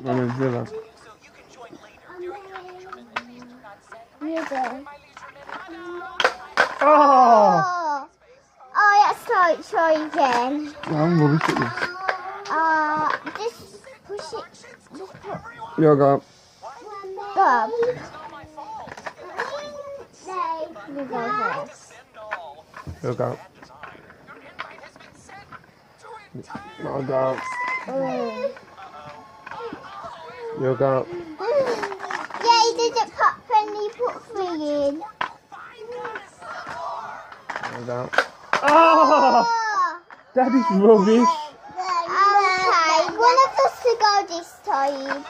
Villa. You do. Oh! Oh, let's try again. I'm rubbish at this. Just push it. Just put. Yo, go. Go. You go first. Yo, go. Yo, go. Yo, go. Yeah, he didn't pop when he put 3 in. Yo, go. Oh! That is rubbish. Okay, one of us to go this time.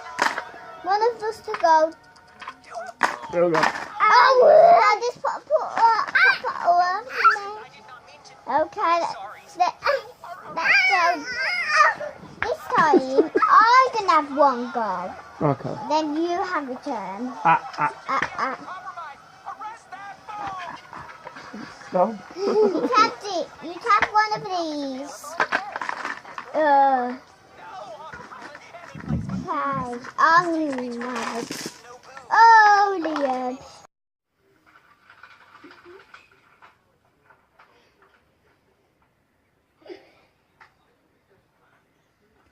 One of us to go. Yo, go. Oh, I just put okay, let's go. This time, I'm gonna have one go. Okay. Then you have a turn. Stop. You tapped it. You tap one of these. Okay. Oh, Liam.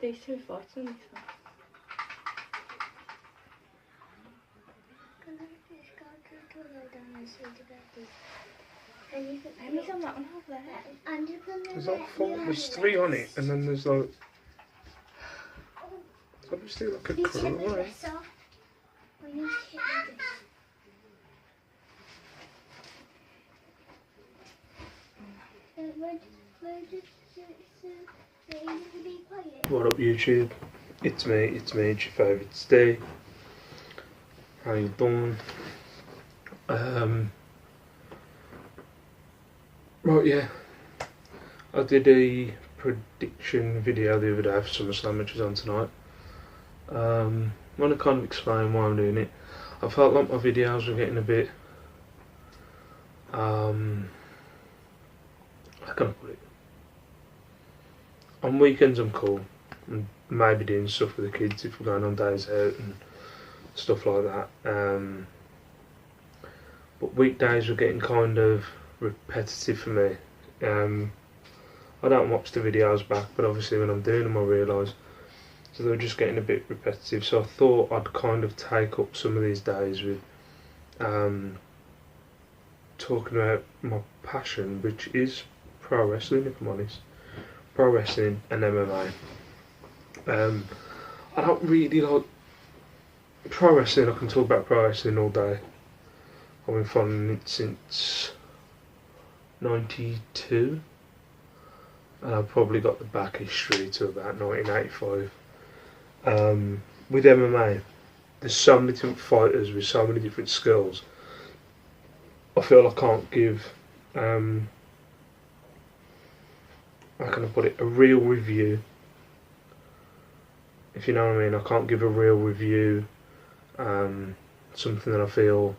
These two fights on this one. How many's on that one over there? There's like 4, there's 3 on it, and then there's like... It's obviously like a crew, right? What up YouTube? It's me, it's your favourite Steve. How you doing? Right, yeah. I did a prediction video the other day for SummerSlam, which is on tonight. I want to kind of explain why I'm doing it. I felt like my videos were getting a bit how can I put it? On weekends I'm cool, and maybe doing stuff with the kids if we're going on days out and stuff like that. But weekdays were getting kind of repetitive for me. I don't watch the videos back, but obviously when I'm doing them I realise, so they were just getting a bit repetitive. So I thought I'd kind of take up some of these days with talking about my passion, which is pro wrestling, if I'm honest. Pro wrestling and MMA. I don't really like pro wrestling. I can talk about pro wrestling all day. I've been following it since '92, and I've probably got the back history to about 1985. With MMA, there's so many different fighters with so many different skills. I feel I can't give, how can I put it, a real review. If you know what I mean, I can't give a real review, something that I feel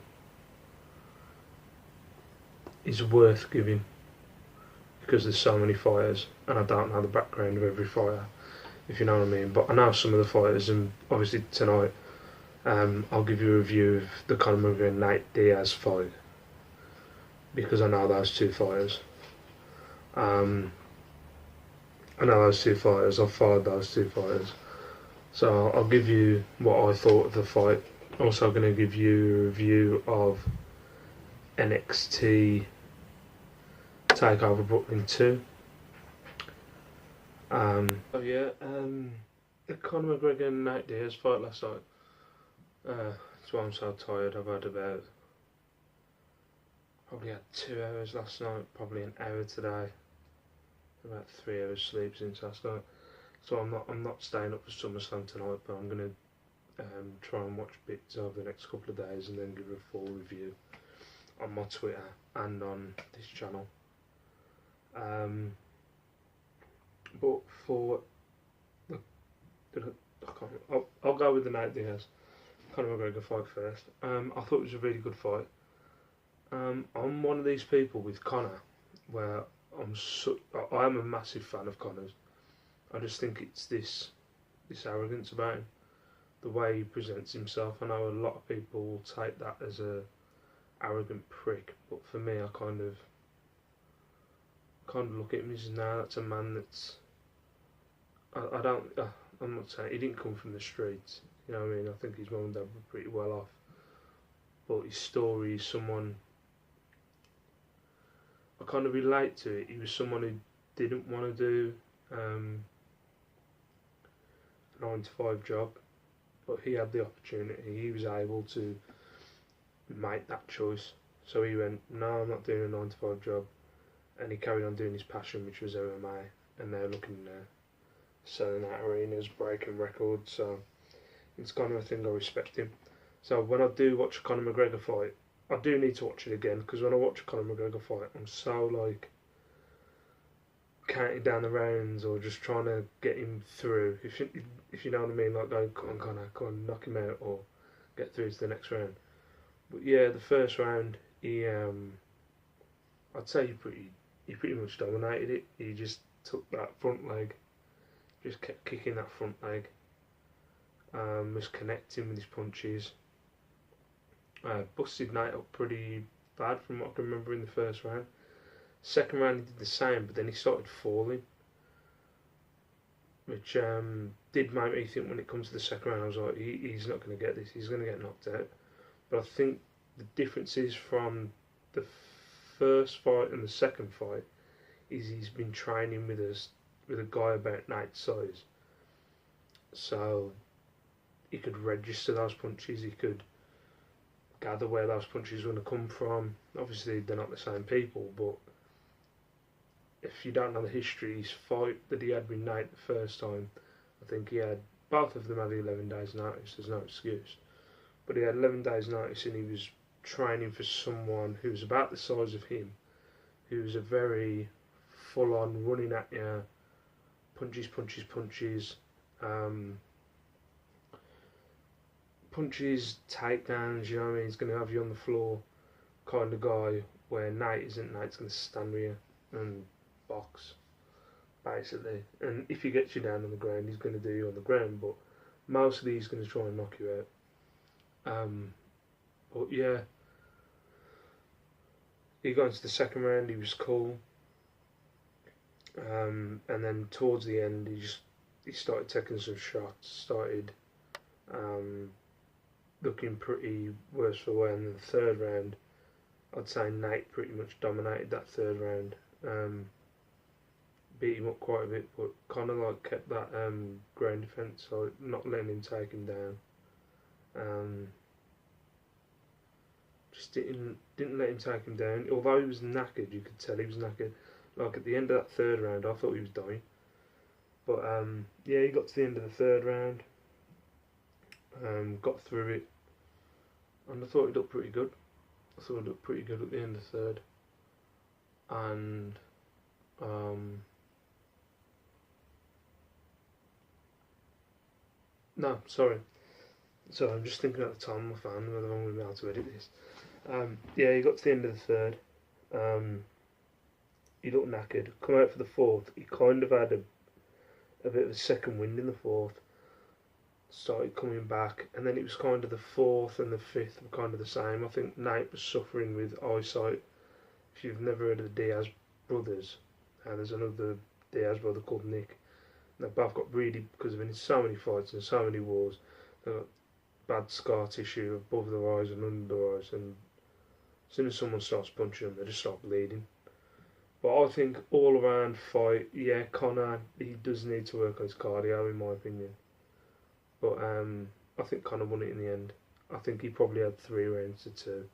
is worth giving, because there's so many fighters and I don't know the background of every fighter, if you know what I mean. But I know some of the fighters, and obviously tonight I'll give you a review of the Conor McGregor and Diaz fight, because I know those two fighters. I know those two fighters, I've followed those two fighters. So I'll give you what I thought of the fight. Also going to give you a review of NXT Takeover Brooklyn 2. The Conor McGregor and Nate Diaz fight last night. That's why I'm so tired. I've had probably had 2 hours last night, probably an hour today. About 3 hours sleep since last night. So I'm not staying up for SummerSlam tonight, but I'm gonna try and watch bits over the next couple of days and then give a full review on my Twitter and on this channel. But for I'll go with the Nate Diaz Conor McGregor fight first. I thought it was a really good fight. I'm one of these people with Conor where I am a massive fan of Conor's. I just think it's this arrogance about him. the way he presents himself. I know a lot of people will take that as a arrogant prick, but for me, I kind of look at him as, now that's a man that's, I don't, I'm not saying he didn't come from the streets, you know what I mean. I think his mum and dad were pretty well off, but his story is someone I kind of relate to it. He was someone who didn't want to do a 9 to 5 job, but he had the opportunity. He was able to make that choice. So he went, no, I'm not doing a 9 to 5 job, and he carried on doing his passion, which was MMA. And they're looking selling out arenas, breaking records. So it's kind of a thing I respect him. So when I do watch a Conor McGregor fight, I do need to watch it again, because when I watch a Conor McGregor fight, I'm so like counting down the rounds or just trying to get him through. If you know what I mean, like going, come on, Conor, come on, knock him out or get through to the next round. But yeah, the first round, he I'd say he pretty much dominated it. He just took that front leg, just kept kicking that front leg, was connecting with his punches. Busted Nate up pretty bad from what I can remember in the first round. Second round he did the same, but then he started falling, which did make me think when it comes to the second round, I was like, he's not going to get this, he's going to get knocked out. But I think the differences from the first fight and the second fight is he's been training with a guy about Nate's size, so he could register those punches, he could gather where those punches were going to come from. Obviously they're not the same people, but if you don't know the history, his fight that he had with Nate the first time, I think he had, both of them had 11 days notice, there's no excuse, but he had 11 days notice, and he was training for someone who was about the size of him, who was a very full on running at you, punches, takedowns, you know what I mean, he's going to have you on the floor kind of guy, where Nate isn't. Nate's going to stand with you and box, basically, and if he gets you down on the ground, he's going to do you on the ground, but mostly he's going to try and knock you out. But yeah, he got into the second round, he was cool, and then towards the end he started taking some shots, started looking pretty worse for wear. And in the third round, I'd say Nate pretty much dominated that third round. Beat him up quite a bit, but kind of like kept that ground defence, so not letting him take him down. Just didn't let him take him down. Although he was knackered, you could tell he was knackered. Like at the end of that third round, I thought he was dying. But yeah, he got to the end of the third round, got through it, and I thought he looked pretty good. I thought he looked pretty good at the end of the third. And no, sorry, I'm just thinking at the time on my phone whether I'm going to be able to edit this. Yeah, he got to the end of the third. He looked knackered. Come out for the fourth. He kind of had a bit of a second wind in the fourth. Started coming back, and then it was kind of the fourth and the fifth were kind of the same. I think Nate was suffering with eyesight. If you've never heard of the Diaz brothers, there's another Diaz brother called Nick. They both got really, because they've been in so many fights and so many wars, they've got bad scar tissue above their eyes and under their eyes, and as soon as someone starts punching them, they just start bleeding. But I think all around fight, yeah, Conor, he does need to work on his cardio, in my opinion. But I think Conor won it in the end. I think he probably had 3 rounds to 2.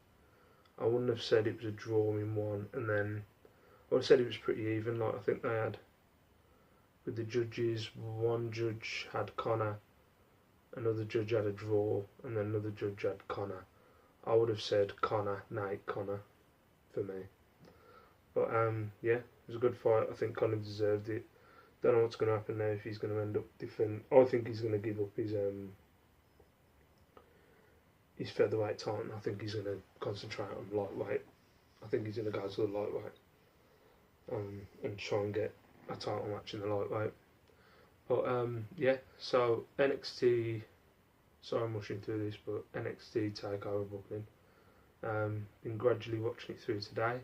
I wouldn't have said it was a draw in 1, and then I would have said it was pretty even. Like I think they had, with the judges, one judge had Conor, another judge had a draw, and then another judge had Conor. I would have said Conor, Nate, Conor for me. But yeah, it was a good fight. I think Conor deserved it. Don't know what's going to happen now, if he's going to end up defending. I think he's going to give up his featherweight title. I think he's going to concentrate on lightweight. I think he's going to go to the lightweight and try and get a title match in the lightweight. But yeah, so NXT sorry I'm rushing through this, but NXT Takeover booking. Been gradually watching it through today.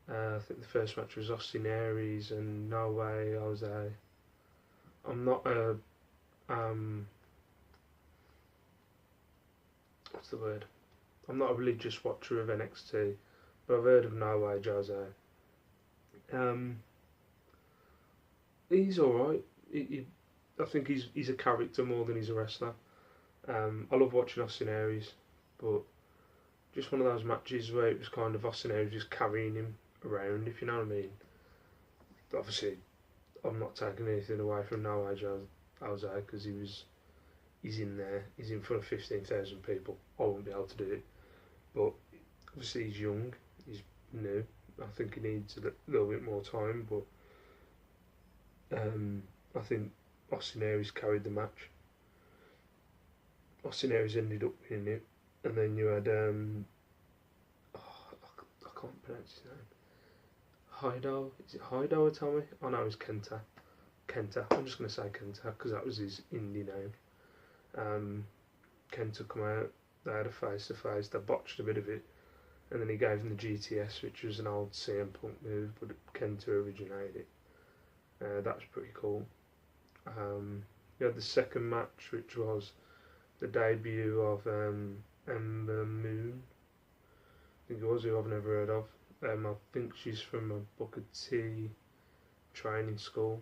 I think the first match was Austin Aries and No Way Jose. I'm not a what's the word? I'm not a religious watcher of NXT, but I've heard of No Way Jose. He's alright. I think he's a character more than he's a wrestler. I love watching Austin Aries, but just one of those matches where it was kind of Austin Aries just carrying him around, if you know what I mean. Obviously, I'm not taking anything away from No Way Jose because he's in there, he's in front of 15,000 people. I won't be able to do it, but obviously he's young, he's new. I think he needs a little bit more time, but I think Austin Aries carried the match. Austin Aries ended up winning it, and then you had I can't pronounce his name. Hido, is it Hido or Tommy? Oh no, it's Kenta. I'm just going to say Kenta because that was his indie name. Kenta come out, they had a face to face, they botched a bit of it, and then he gave him the GTS, which was an old CM Punk move, but Kenta originated it. That was pretty cool. You had the second match, which was the debut of Ember Moon. I think it was, who I've never heard of. I think she's from a Booker T training school.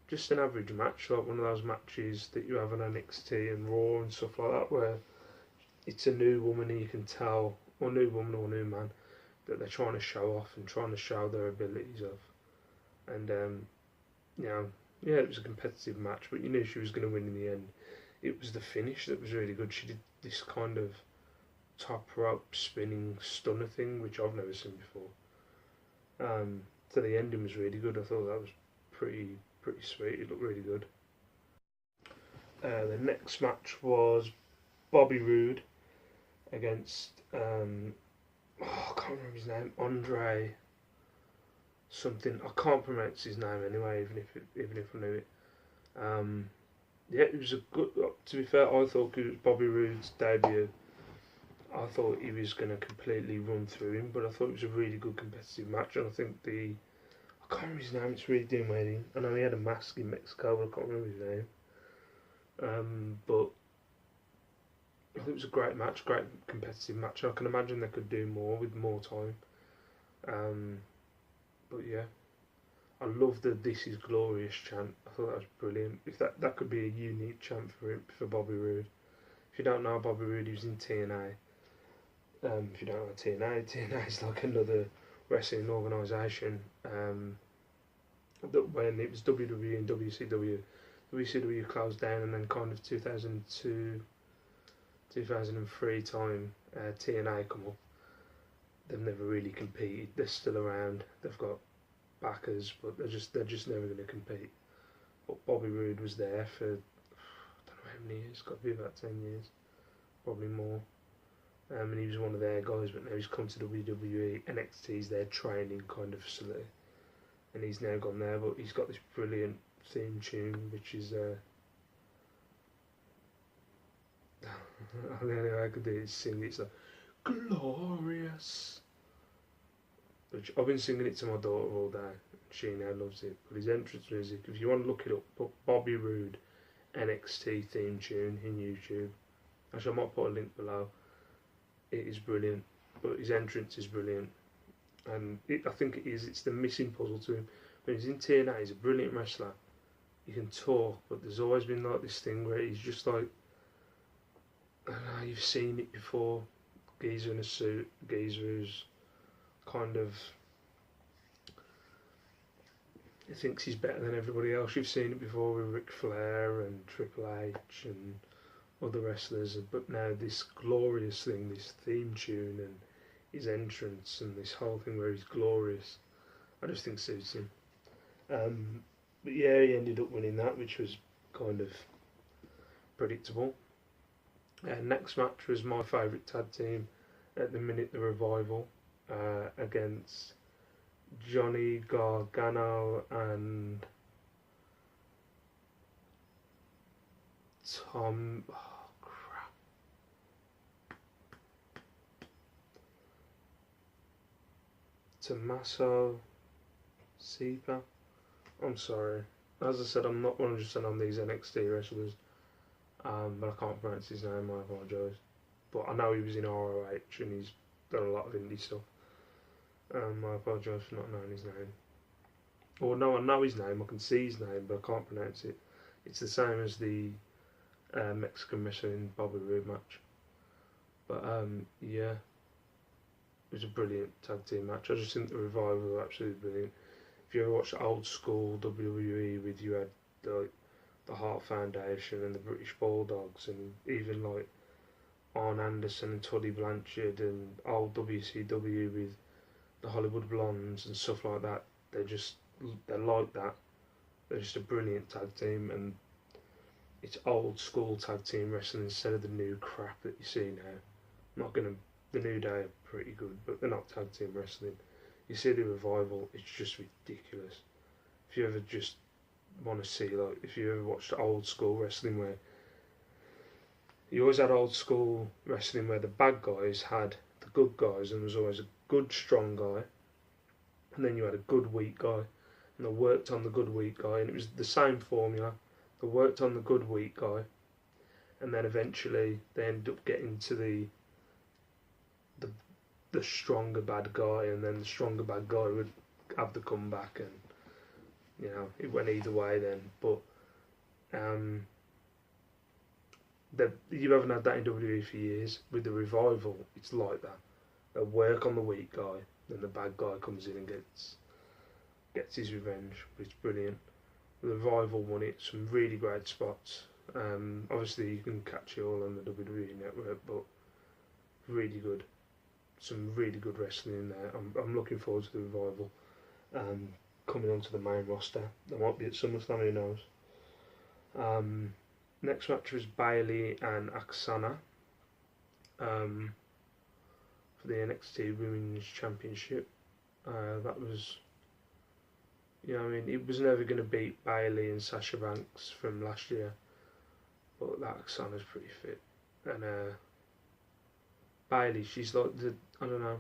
Just an average match, like one of those matches that you have on NXT and Raw and stuff like that, where it's a new woman and you can tell, or new woman or new man, that they're trying to show off and trying to show their abilities of. And yeah, it was a competitive match, but you knew she was going to win in the end. It was the finish that was really good. She did this kind of top rope spinning stunner thing, which I've never seen before. So the ending was really good. I thought that was pretty sweet. It looked really good. The next match was Bobby Roode against I can't remember his name, Andre something. I can't pronounce his name anyway, even if I knew it. Yeah, it was a good. To be fair, I thought it was Bobby Roode's debut. I thought he was going to completely run through him, but I thought it was a really good competitive match. And I think I can't remember his name. It's really doing wedding. I know he had a mask in Mexico, but I can't remember his name. But I think it was a great match, great competitive match. I can imagine they could do more with more time. But yeah, I love the "This is glorious" chant. I thought that was brilliant. If that could be a unique chant for Bobby Roode. If you don't know Bobby Roode, he was in TNA. If you don't know TNA is like another wrestling organisation. That when it was WWE and WCW closed down, and then kind of 2002, 2003 time, TNA come up. They've never really competed. They're still around. They've got backers, but they're just never going to compete. But Bobby Roode was there for, I don't know how many years. Got to be about 10 years, probably more. And he was one of their guys, but now he's come to WWE. NXT's their training kind of facility, and he's now gone there. But he's got this brilliant theme tune, which is the only way I could do is sing it. It's like glorious, which I've been singing it to my daughter all day. She now loves it. But his entrance music, if you want to look it up, put Bobby Roode NXT theme tune in YouTube. Actually, I might put a link below. It is brilliant, but his entrance is brilliant, and I think it's the missing puzzle to him. When he's in TNA, he's a brilliant wrestler. He can talk, but there's always been like this thing where he's just like, I don't know, you've seen it before. Geezer in a suit, geezer who's kind of, he thinks he's better than everybody else. You've seen it before with Ric Flair and Triple H and other wrestlers, but now this glorious thing, this theme tune and his entrance and this whole thing where he's glorious, I just think suits him. But yeah, he ended up winning that, which was kind of predictable. Next match was my favourite tag team at the minute, the Revival, against Johnny Gargano and Tom. Oh, crap. Tommaso Ciampa. I'm sorry. As I said, I'm not 100% on these NXT wrestlers, but I can't pronounce his name, I apologise. But I know he was in ROH and he's done a lot of indie stuff. I apologise for not knowing his name. Or no, I know his name, I can see his name, but I can't pronounce it. It's the same as the Mexican wrestling Bobby Roode match. But yeah, it was a brilliant tag team match. I just think the Revival were absolutely brilliant. If you ever watched old school WWE with you had the Hart Foundation and the British Bulldogs and even like Arn Anderson and Tully Blanchard and old WCW with the Hollywood Blondes and stuff like that, they're like that. They're just a brilliant tag team, and it's old school tag team wrestling instead of the new crap that you see now. The New Day are pretty good, but they're not tag team wrestling. You see the Revival, it's just ridiculous. If you ever just want to see, like, if you ever watched old school wrestling where you always had old school wrestling where the bad guys had the good guys, and there was always a good strong guy, and then you had a good weak guy, and they worked on the good weak guy, and it was the same formula. They worked on the good weak guy, and then eventually they ended up getting to the stronger bad guy, and then the stronger bad guy would have the comeback, and you know it went either way then. But you haven't had that in WWE for years. With the Revival, it's like that. They work on the weak guy, then the bad guy comes in and gets his revenge. But it's brilliant. The Revival won it. Some really great spots. Obviously, you can catch it all on the WWE Network, but really good. Some really good wrestling in there. I'm looking forward to the Revival coming onto the main roster. They might be at SummerSlam, who knows. Next match was Bayley and Aksana for the NXT Women's Championship. That was, you know, I mean, it was never going to beat Bayley and Sasha Banks from last year, but that Aksana's pretty fit. And Bayley, she's like I don't know,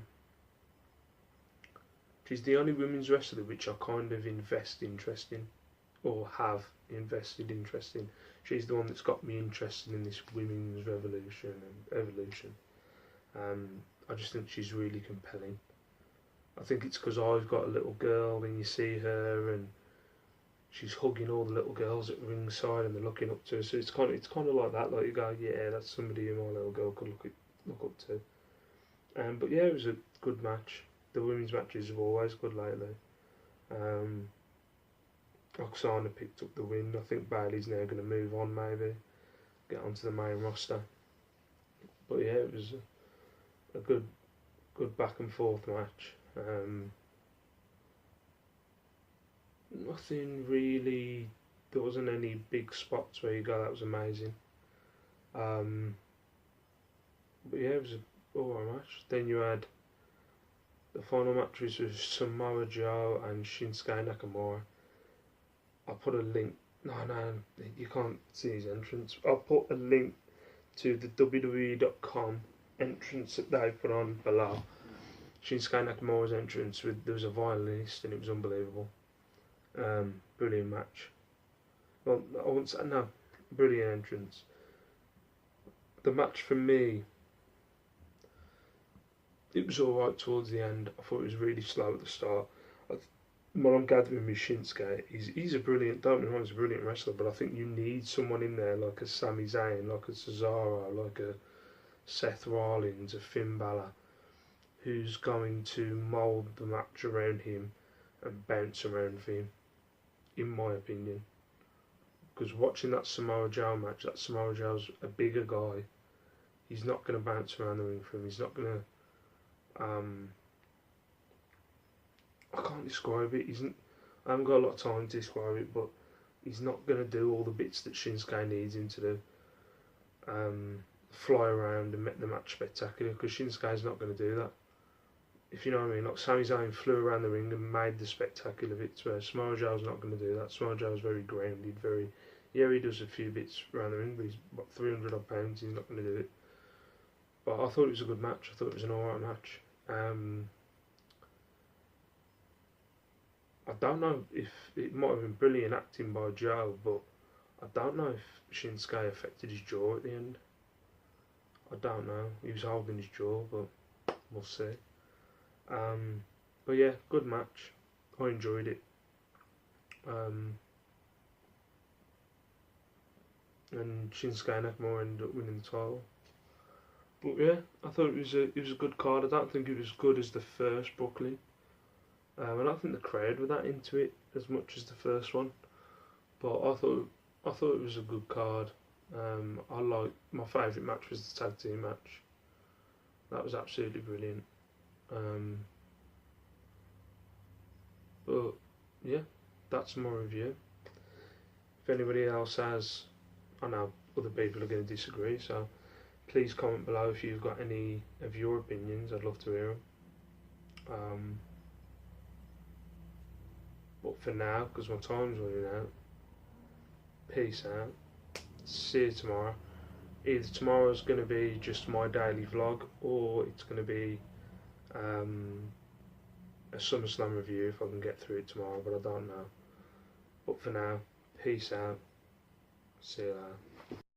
she's the only women's wrestler which I kind of invest interest in, or have invested interest in. She's the one that's got me interested in this women's revolution and evolution. I just think she's really compelling. I think it's because I've got a little girl, and you see her, and she's hugging all the little girls at ringside, and they're looking up to her. So it's kind of like that. Like you go, yeah, that's somebody who my little girl could look up to. But yeah, it was a good match. The women's matches are always good lately. Oksana picked up the win. I think Bayley's now going to move on, maybe get onto the main roster. But yeah, it was a good back and forth match. Nothing really. There wasn't any big spots where you go, that was amazing. But yeah, it was a alright match. Then you had the final match, which was Samoa Joe and Shinsuke Nakamura. I'll put a link. No, you can't see his entrance. I'll put a link to the WWE.com entrance that they put on below. Shinsuke Nakamura's entrance there was a violinist, and it was unbelievable. Brilliant match. Well, I wouldn't say no. Brilliant entrance. The match for me, it was alright towards the end. I thought it was really slow at the start. What I'm gathering with Shinsuke, he's a brilliant, don't get me wrong, he's a brilliant wrestler, but I think you need someone in there like a Sami Zayn, like a Cesaro, like a Seth Rollins, a Finn Balor, who's going to mould the match around him and bounce around for him, in my opinion. Because watching that Samoa Joe match, that Samoa Joe's a bigger guy. He's not going to bounce around the ring for him. He's not going to... I can't describe it. I haven't got a lot of time to describe it, but he's not going to do all the bits that Shinsuke needs him to do. Fly around and make the match spectacular, because Shinsuke's not going to do that. If you know what I mean. Like Sami Zayn flew around the ring and made the spectacular bits, where Samoa Joe's not going to do that. Samoa Joe's very grounded, Yeah, he does a few bits around the ring, but he's what, 300 odd pounds. He's not going to do it. But I thought it was a good match. I thought it was an alright match. I don't know if it might have been brilliant acting by Joe, but I don't know if Shinsuke affected his jaw at the end. I don't know. He was holding his jaw, but we'll see. But yeah, good match. I enjoyed it. And Shinsuke Nakamura ended up winning the title. But yeah, I thought it was a good card. I don't think it was as good as the first Brooklyn. I don't think the crowd were that into it as much as the first one. But I thought it was a good card. I like my favourite match was the tag team match. That was absolutely brilliant. But yeah, that's my review. If anybody else has, I know other people are going to disagree, so please comment below if you've got any of your opinions. I'd love to hear them. But for now, because my time's running out, peace out. See you tomorrow. Either tomorrow's going to be just my daily vlog, or it's going to be a SummerSlam review if I can get through it tomorrow, but I don't know. But for now, peace out. See you later.